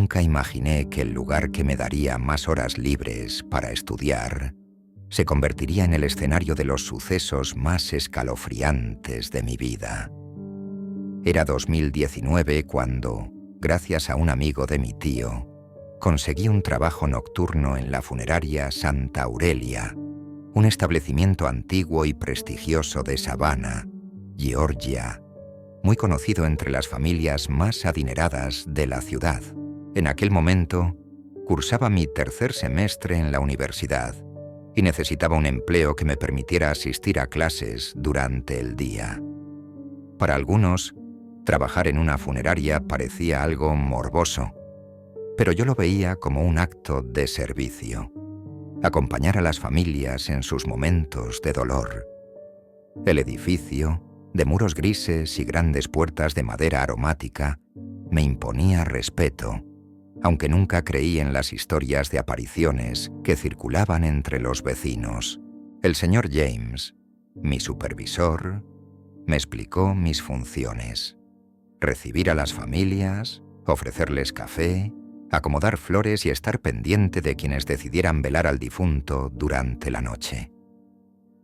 Nunca imaginé que el lugar que me daría más horas libres para estudiar se convertiría en el escenario de los sucesos más escalofriantes de mi vida. Era 2019 cuando, gracias a un amigo de mi tío, conseguí un trabajo nocturno en la funeraria Santa Aurelia, un establecimiento antiguo y prestigioso de Savannah, Georgia, muy conocido entre las familias más adineradas de la ciudad. En aquel momento, cursaba mi tercer semestre en la universidad y necesitaba un empleo que me permitiera asistir a clases durante el día. Para algunos, trabajar en una funeraria parecía algo morboso, pero yo lo veía como un acto de servicio, acompañar a las familias en sus momentos de dolor. El edificio, de muros grises y grandes puertas de madera aromática, me imponía respeto, aunque nunca creí en las historias de apariciones que circulaban entre los vecinos. El señor James, mi supervisor, me explicó mis funciones: recibir a las familias, ofrecerles café, acomodar flores y estar pendiente de quienes decidieran velar al difunto durante la noche.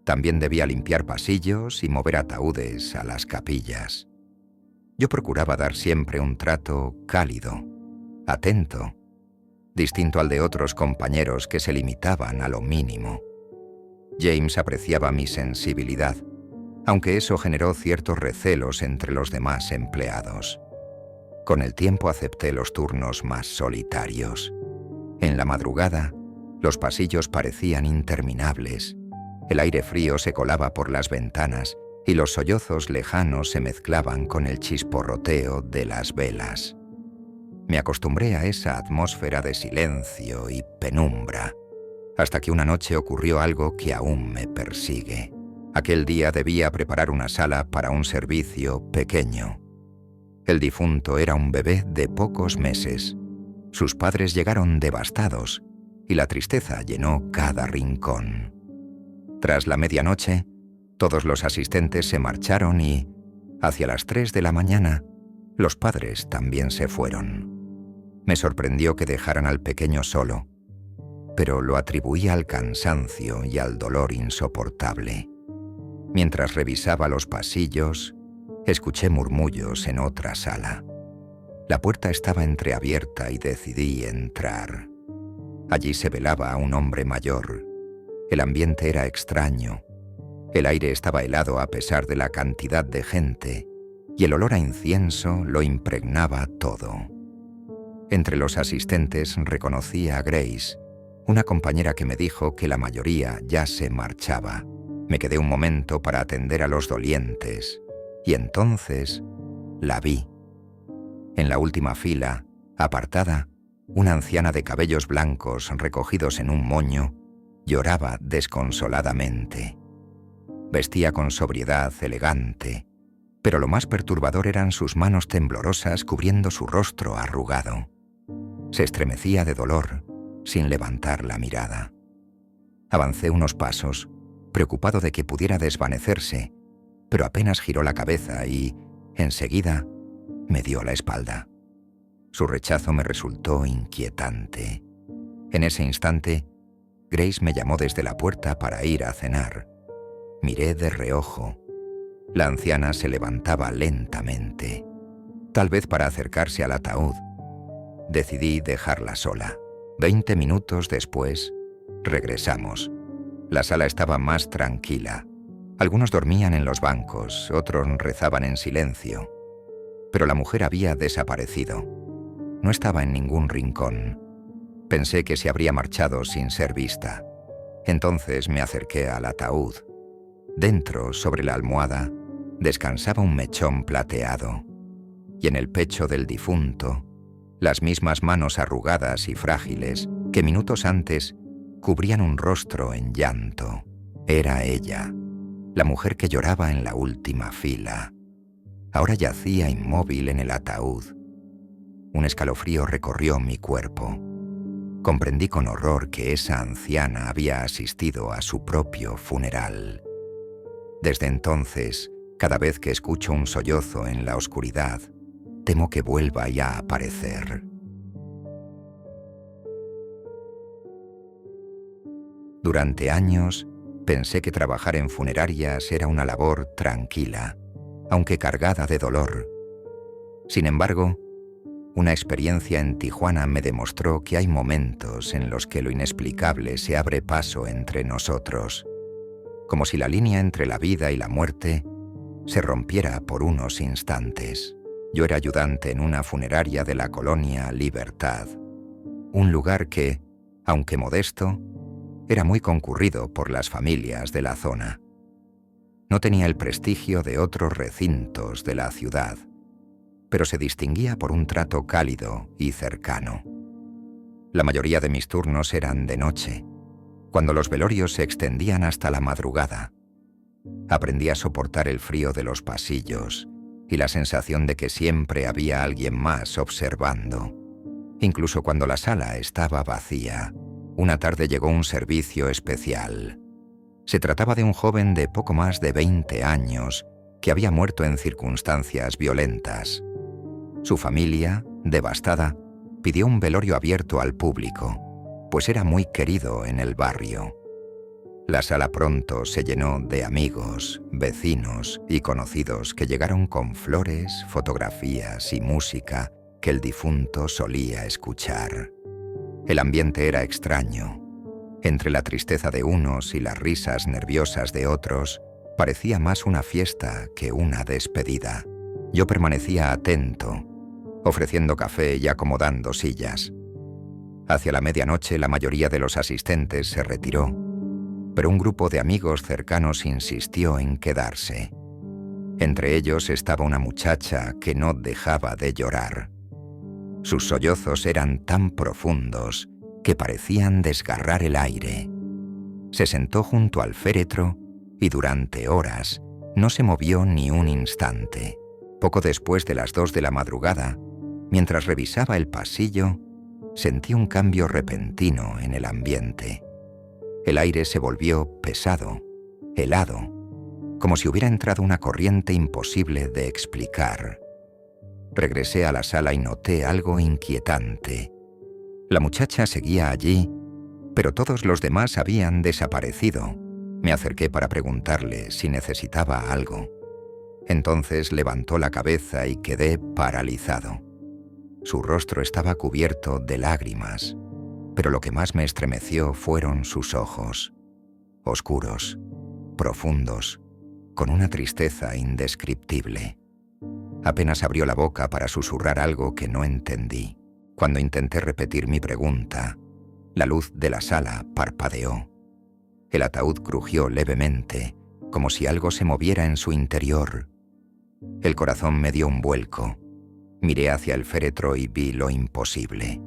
También debía limpiar pasillos y mover ataúdes a las capillas. Yo procuraba dar siempre un trato cálido, atento, distinto al de otros compañeros que se limitaban a lo mínimo. James apreciaba mi sensibilidad, aunque eso generó ciertos recelos entre los demás empleados. Con el tiempo acepté los turnos más solitarios. En la madrugada, los pasillos parecían interminables. El aire frío se colaba por las ventanas y los sollozos lejanos se mezclaban con el chisporroteo de las velas. Me acostumbré a esa atmósfera de silencio y penumbra, hasta que una noche ocurrió algo que aún me persigue. Aquel día debía preparar una sala para un servicio pequeño. El difunto era un bebé de pocos meses. Sus padres llegaron devastados y la tristeza llenó cada rincón. Tras la medianoche, todos los asistentes se marcharon y, hacia las 3 de la mañana, los padres también se fueron. Me sorprendió que dejaran al pequeño solo, pero lo atribuía al cansancio y al dolor insoportable. Mientras revisaba los pasillos, escuché murmullos en otra sala. La puerta estaba entreabierta y decidí entrar. Allí se velaba a un hombre mayor. El ambiente era extraño. El aire estaba helado a pesar de la cantidad de gente, y el olor a incienso lo impregnaba todo. Entre los asistentes reconocí a Grace, una compañera que me dijo que la mayoría ya se marchaba. Me quedé un momento para atender a los dolientes, y entonces la vi. En la última fila, apartada, una anciana de cabellos blancos recogidos en un moño lloraba desconsoladamente. Vestía con sobriedad elegante, pero lo más perturbador eran sus manos temblorosas cubriendo su rostro arrugado. Se estremecía de dolor, sin levantar la mirada. Avancé unos pasos, preocupado de que pudiera desvanecerse, pero apenas giró la cabeza y, enseguida, me dio la espalda. Su rechazo me resultó inquietante. En ese instante, Grace me llamó desde la puerta para ir a cenar. Miré de reojo. La anciana se levantaba lentamente, tal vez para acercarse al ataúd. Decidí dejarla sola. 20 minutos después, regresamos. La sala estaba más tranquila. Algunos dormían en los bancos, otros rezaban en silencio. Pero la mujer había desaparecido. No estaba en ningún rincón. Pensé que se habría marchado sin ser vista. Entonces me acerqué al ataúd. Dentro, sobre la almohada, descansaba un mechón plateado. Y en el pecho del difunto, las mismas manos arrugadas y frágiles que minutos antes cubrían un rostro en llanto. Era ella, la mujer que lloraba en la última fila. Ahora yacía inmóvil en el ataúd. Un escalofrío recorrió mi cuerpo. Comprendí con horror que esa anciana había asistido a su propio funeral. Desde entonces, cada vez que escucho un sollozo en la oscuridad, temo que vuelva ya a aparecer. Durante años pensé que trabajar en funerarias era una labor tranquila, aunque cargada de dolor. Sin embargo, una experiencia en Tijuana me demostró que hay momentos en los que lo inexplicable se abre paso entre nosotros, como si la línea entre la vida y la muerte se rompiera por unos instantes. Yo era ayudante en una funeraria de la colonia Libertad, un lugar que, aunque modesto, era muy concurrido por las familias de la zona. No tenía el prestigio de otros recintos de la ciudad, pero se distinguía por un trato cálido y cercano. La mayoría de mis turnos eran de noche, cuando los velorios se extendían hasta la madrugada. Aprendí a soportar el frío de los pasillos y la sensación de que siempre había alguien más observando. Incluso cuando la sala estaba vacía, una tarde llegó un servicio especial. Se trataba de un joven de poco más de 20 años que había muerto en circunstancias violentas. Su familia, devastada, pidió un velorio abierto al público, pues era muy querido en el barrio. La sala pronto se llenó de amigos, vecinos y conocidos que llegaron con flores, fotografías y música que el difunto solía escuchar. El ambiente era extraño. Entre la tristeza de unos y las risas nerviosas de otros, parecía más una fiesta que una despedida. Yo permanecía atento, ofreciendo café y acomodando sillas. Hacia la medianoche la mayoría de los asistentes se retiró, pero un grupo de amigos cercanos insistió en quedarse. Entre ellos estaba una muchacha que no dejaba de llorar. Sus sollozos eran tan profundos que parecían desgarrar el aire. Se sentó junto al féretro y durante horas no se movió ni un instante. Poco después de las 2 de la madrugada, mientras revisaba el pasillo, sentí un cambio repentino en el ambiente. El aire se volvió pesado, helado, como si hubiera entrado una corriente imposible de explicar. Regresé a la sala y noté algo inquietante. La muchacha seguía allí, pero todos los demás habían desaparecido. Me acerqué para preguntarle si necesitaba algo. Entonces levantó la cabeza y quedé paralizado. Su rostro estaba cubierto de lágrimas, pero lo que más me estremeció fueron sus ojos, oscuros, profundos, con una tristeza indescriptible. Apenas abrió la boca para susurrar algo que no entendí. Cuando intenté repetir mi pregunta, la luz de la sala parpadeó. El ataúd crujió levemente, como si algo se moviera en su interior. El corazón me dio un vuelco. Miré hacia el féretro y vi lo imposible.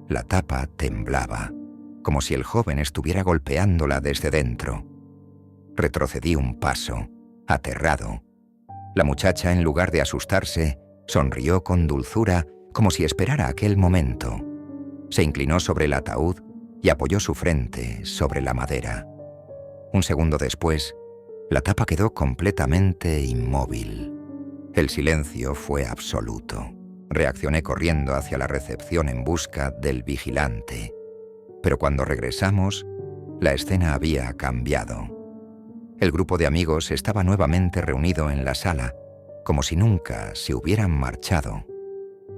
La tapa temblaba, como si el joven estuviera golpeándola desde dentro. Retrocedí un paso, aterrado. La muchacha, en lugar de asustarse, sonrió con dulzura, como si esperara aquel momento. Se inclinó sobre el ataúd y apoyó su frente sobre la madera. Un segundo después, la tapa quedó completamente inmóvil. El silencio fue absoluto. Reaccioné corriendo hacia la recepción en busca del vigilante. Pero cuando regresamos, la escena había cambiado. El grupo de amigos estaba nuevamente reunido en la sala, como si nunca se hubieran marchado.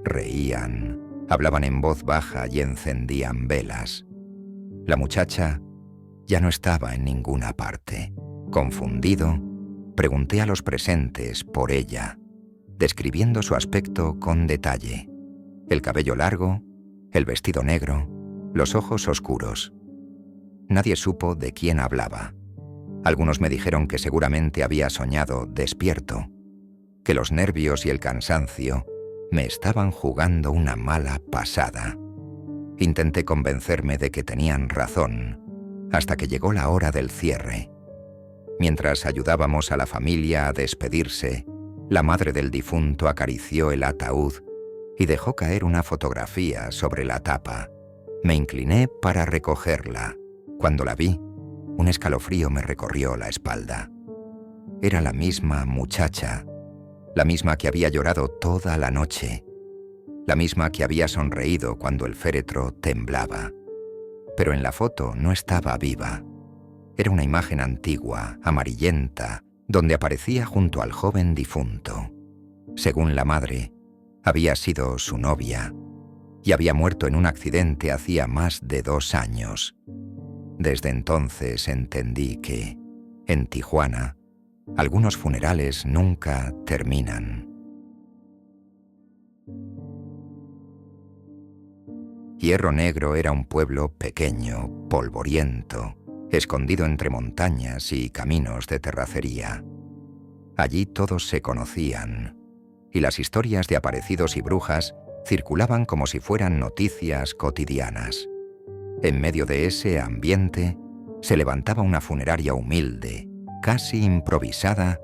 Reían, hablaban en voz baja y encendían velas. La muchacha ya no estaba en ninguna parte. Confundido, pregunté a los presentes por ella, describiendo su aspecto con detalle. El cabello largo, el vestido negro, los ojos oscuros. Nadie supo de quién hablaba. Algunos me dijeron que seguramente había soñado despierto, que los nervios y el cansancio me estaban jugando una mala pasada. Intenté convencerme de que tenían razón, hasta que llegó la hora del cierre. Mientras ayudábamos a la familia a despedirse, la madre del difunto acarició el ataúd y dejó caer una fotografía sobre la tapa. Me incliné para recogerla. Cuando la vi, un escalofrío me recorrió la espalda. Era la misma muchacha, la misma que había llorado toda la noche, la misma que había sonreído cuando el féretro temblaba. pero en la foto no estaba viva. Era una imagen antigua, amarillenta, donde aparecía junto al joven difunto. Según la madre, había sido su novia y había muerto en un accidente hacía más de 2 años. Desde entonces entendí que, en Tijuana, algunos funerales nunca terminan. Hierro Negro era un pueblo pequeño, polvoriento, escondido entre montañas y caminos de terracería. Allí todos se conocían, y las historias de aparecidos y brujas circulaban como si fueran noticias cotidianas. En medio de ese ambiente se levantaba una funeraria humilde, casi improvisada,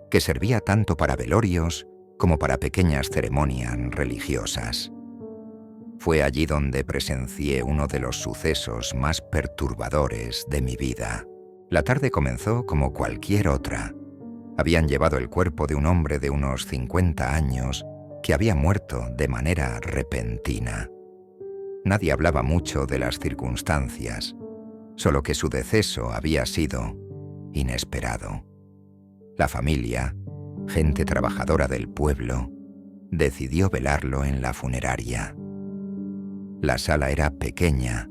que servía tanto para velorios como para pequeñas ceremonias religiosas. Fue allí donde presencié uno de los sucesos más perturbadores de mi vida. La tarde comenzó como cualquier otra. Habían llevado el cuerpo de un hombre de unos 50 años que había muerto de manera repentina. Nadie hablaba mucho de las circunstancias, solo que su deceso había sido inesperado. La familia, gente trabajadora del pueblo, decidió velarlo en la funeraria. La sala era pequeña,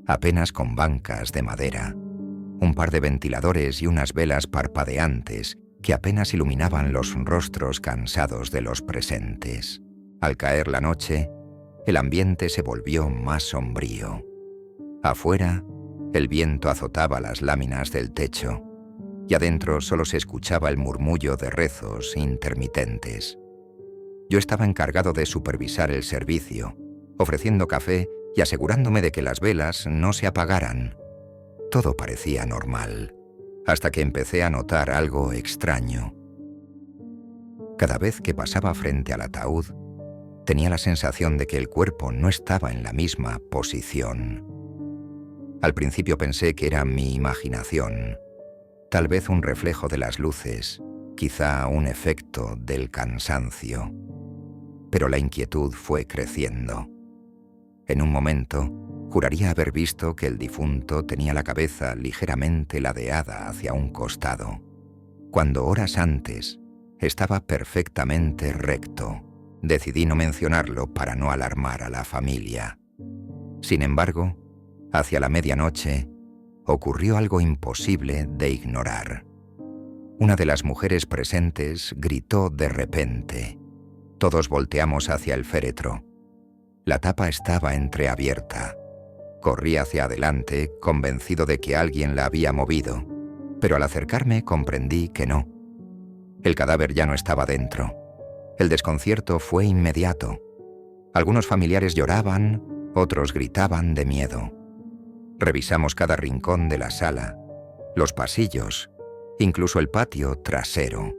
apenas con bancas de madera, un par de ventiladores y unas velas parpadeantes que apenas iluminaban los rostros cansados de los presentes. Al caer la noche, el ambiente se volvió más sombrío. Afuera, el viento azotaba las láminas del techo, y adentro solo se escuchaba el murmullo de rezos intermitentes. Yo estaba encargado de supervisar el servicio, ofreciendo café y asegurándome de que las velas no se apagaran. Todo parecía normal, hasta que empecé a notar algo extraño. Cada vez que pasaba frente al ataúd, tenía la sensación de que el cuerpo no estaba en la misma posición. Al principio pensé que era mi imaginación, tal vez un reflejo de las luces, quizá un efecto del cansancio. Pero la inquietud fue creciendo. En un momento, juraría haber visto que el difunto tenía la cabeza ligeramente ladeada hacia un costado, cuando horas antes estaba perfectamente recto. Decidí no mencionarlo para no alarmar a la familia. Sin embargo, hacia la medianoche, ocurrió algo imposible de ignorar. Una de las mujeres presentes gritó de repente. Todos volteamos hacia el féretro. La tapa estaba entreabierta. Corrí hacia adelante, convencido de que alguien la había movido, pero al acercarme comprendí que no. El cadáver ya no estaba dentro. El desconcierto fue inmediato. Algunos familiares lloraban, otros gritaban de miedo. Revisamos cada rincón de la sala, los pasillos, incluso el patio trasero.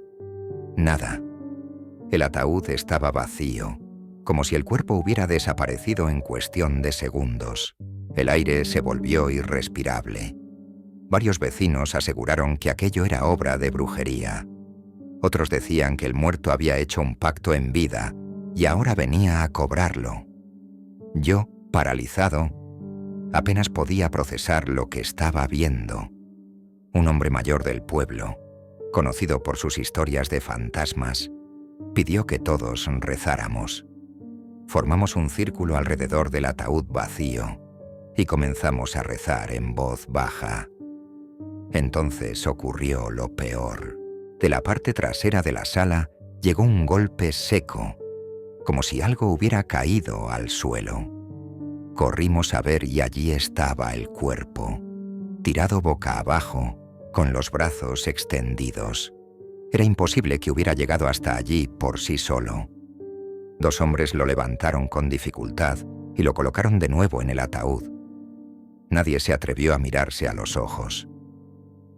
Nada. El ataúd estaba vacío, como si el cuerpo hubiera desaparecido en cuestión de segundos. El aire se volvió irrespirable. Varios vecinos aseguraron que aquello era obra de brujería. Otros decían que el muerto había hecho un pacto en vida y ahora venía a cobrarlo. Yo, paralizado, apenas podía procesar lo que estaba viendo. Un hombre mayor del pueblo, conocido por sus historias de fantasmas, pidió que todos rezáramos. Formamos un círculo alrededor del ataúd vacío y comenzamos a rezar en voz baja. Entonces ocurrió lo peor. De la parte trasera de la sala llegó un golpe seco, como si algo hubiera caído al suelo. Corrimos a ver y allí estaba el cuerpo, tirado boca abajo, con los brazos extendidos. Era imposible que hubiera llegado hasta allí por sí solo. 2 hombres lo levantaron con dificultad y lo colocaron de nuevo en el ataúd. Nadie se atrevió a mirarse a los ojos.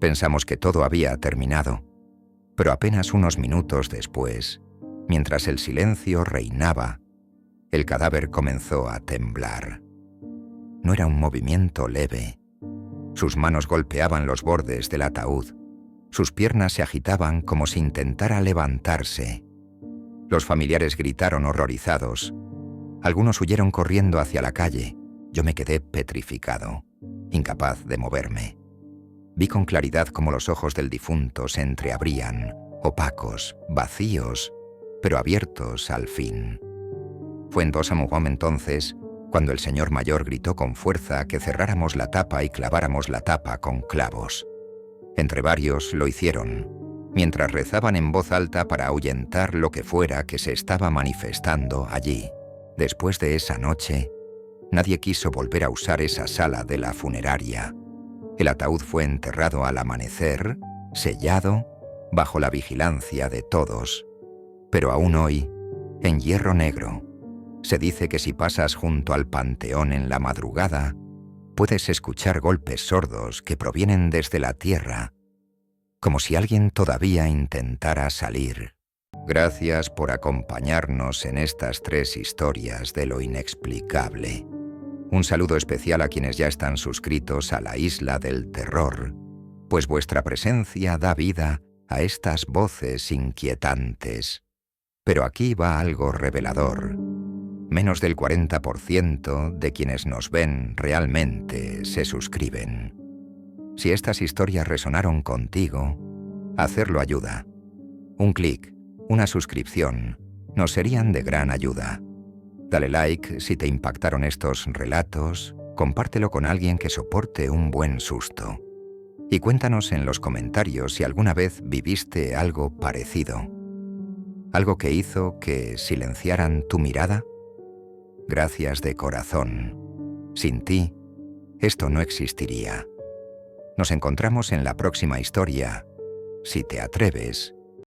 Pensamos que todo había terminado, pero apenas unos minutos después, mientras el silencio reinaba, el cadáver comenzó a temblar. No era un movimiento leve. Sus manos golpeaban los bordes del ataúd. Sus piernas se agitaban como si intentara levantarse. Los familiares gritaron horrorizados. Algunos huyeron corriendo hacia la calle. Yo me quedé petrificado. incapaz de moverme. Vi con claridad cómo los ojos del difunto se entreabrían, opacos, vacíos, pero abiertos al fin. Fue en Dos Amouhom entonces cuando el señor mayor gritó con fuerza que cerráramos la tapa y claváramos la tapa con clavos. Entre varios lo hicieron, mientras rezaban en voz alta para ahuyentar lo que fuera que se estaba manifestando allí. Después de esa noche, nadie quiso volver a usar esa sala de la funeraria. El ataúd fue enterrado al amanecer, sellado, bajo la vigilancia de todos. Pero aún hoy, en hierro negro, se dice que si pasas junto al panteón en la madrugada, puedes escuchar golpes sordos que provienen desde la tierra, como si alguien todavía intentara salir. Gracias por acompañarnos en estas 3 historias de lo inexplicable. Un saludo especial a quienes ya están suscritos a la Isla del Terror, pues vuestra presencia da vida a estas voces inquietantes. Pero aquí va algo revelador. Menos del 40% de quienes nos ven realmente se suscriben. Si estas historias resonaron contigo, hacerlo ayuda. Un clic, una suscripción, nos serían de gran ayuda. Dale like si te impactaron estos relatos, compártelo con alguien que soporte un buen susto. Y cuéntanos en los comentarios si alguna vez viviste algo parecido. ¿Algo que hizo que silenciaran tu mirada? Gracias de corazón. Sin ti, esto no existiría. Nos encontramos en la próxima historia, si te atreves,